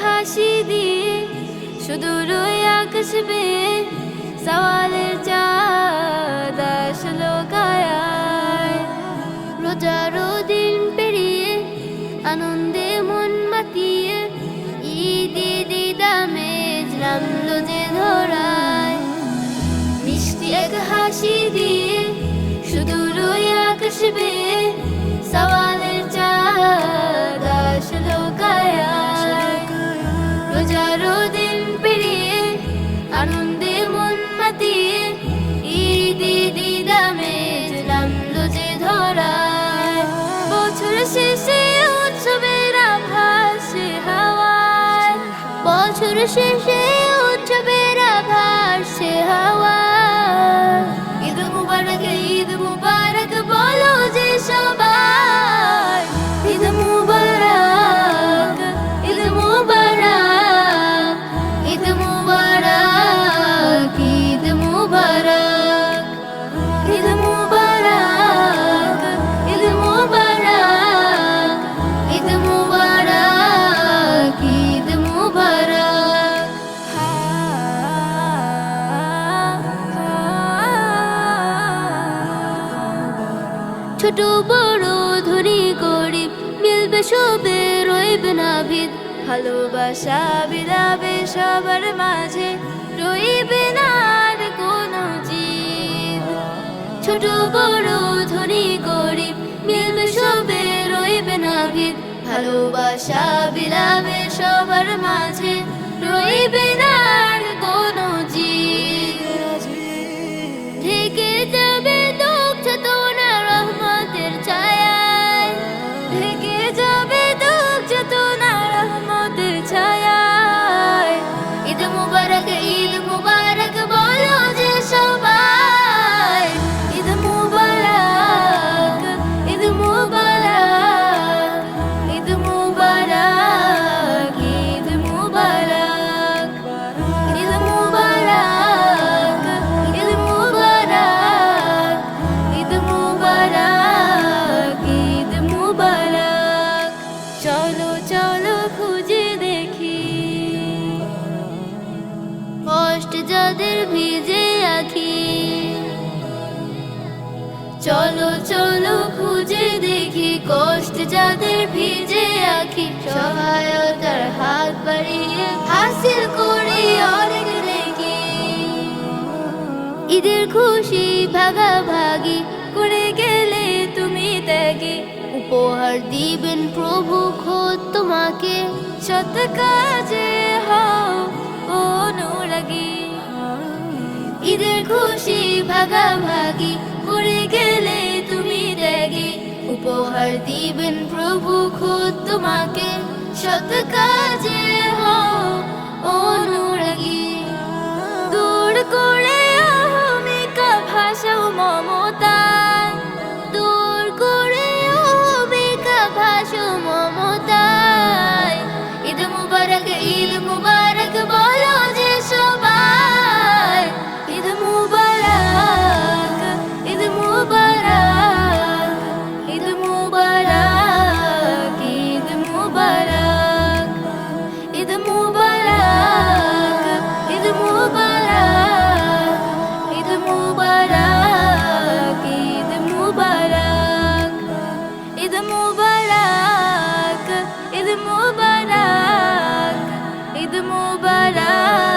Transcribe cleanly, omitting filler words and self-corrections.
হাসি দিয়ে সুদূর ওই আকাশ বেয়ে সওয়ালের চাঁদ আসলো কায়ায়। রোজার দিন পেরিয়ে আনন্দে মন মাতিয়ে ঈদ ঈদ আমেজ নামলো যে ধরায়। মিষ্টি এক হাসি দিয়ে সুদূর ওই আকাশ বেয়ে সওয়ালের চাঁদ আসলো কায়ায়। রোজার দিন পেরিয়ে আনন্দে মন মাতিয়ে ঈদ ঈদ আমেজ নামলো যে ধরায়। বছর শেষে উৎসবের আভাস হাওয়ায়, বছর শেষে উৎসবের আভাস হাওয়ায়। ঈদ মুবারক বলো যে সবাই, ঈদ মুবারক, ঈদ মুবারক, ঈদ মুবারক, ঈদ মুবারক, ঈদ মুবারক, ঈদ মুবারক, ঈদ মুবারক, ঈদ মুবারক। ছোট বড় ধনী গরিব মিলবে সবে, রইবে না ভিদ, ভালোবাসা বিলাবে সবার মাঝে, রইবে না আর কোনো জিদ। ছোট বড় ধনী গরিব মিলবে সবে, রইবে না ভিদ, ভালোবাসা বিলাবে সবার মাঝে, রইবে না আর কোনো জিদ। ঢেকে যাবে দুঃখ চেতনা রহমতের ছায়ায়, ঢেকে যাবে দুঃখ চেতনা রহমতের ছায়ায়। ঈদ মুবারক বলো যে সবাই, ঈদ মুবারক, ঈদ মুবারক, ঈদ মুবারক, ঈদ মুবারক, ঈদ মুবারক, ঈদ মুবারক, ঈদ মুবারক, ঈদ মুবারক। চলো চলো খুঁজে দেখি কষ্ট যাদের ভিজে আঁখি, চলো চলো খুঁজে দেখি কষ্ট যাদের ভিজে আঁখি। সহায়তার হাত বাড়িয়ে হাসিল করি অনেক নেকি, ঈদের খুশি ভাগাভাগি করে গেলে তুমি ত্যাগে। উপহার দিবেন প্রভু খোদ তোমাকে, সৎ কাজে হও অনুরাগী। ঈদের খুশি ভাগাভাগি করে গেলে তুমি ত্যাগে। উপহার দিবেন প্রভু খোদ তোমাকে, সৎ কাজে হও অনুরাগী। দূর করে অহমিকা ভাষা ও মমতা, দূর করে অহমিকা ভাষা ও মমতা। ঈদ মুবারক বলো যে সবাই, ঈদ মুবারক, ঈদ মুবারক, ঈদ মুবারক, ঈদ মুবারক, ঈদ মুবারক, ঈদ মুবারক, ঈদ মুবারক, ঈদ মুবারক, ঈদ মুবারক, ঈদ মুবারক, ঈদ মুবারক।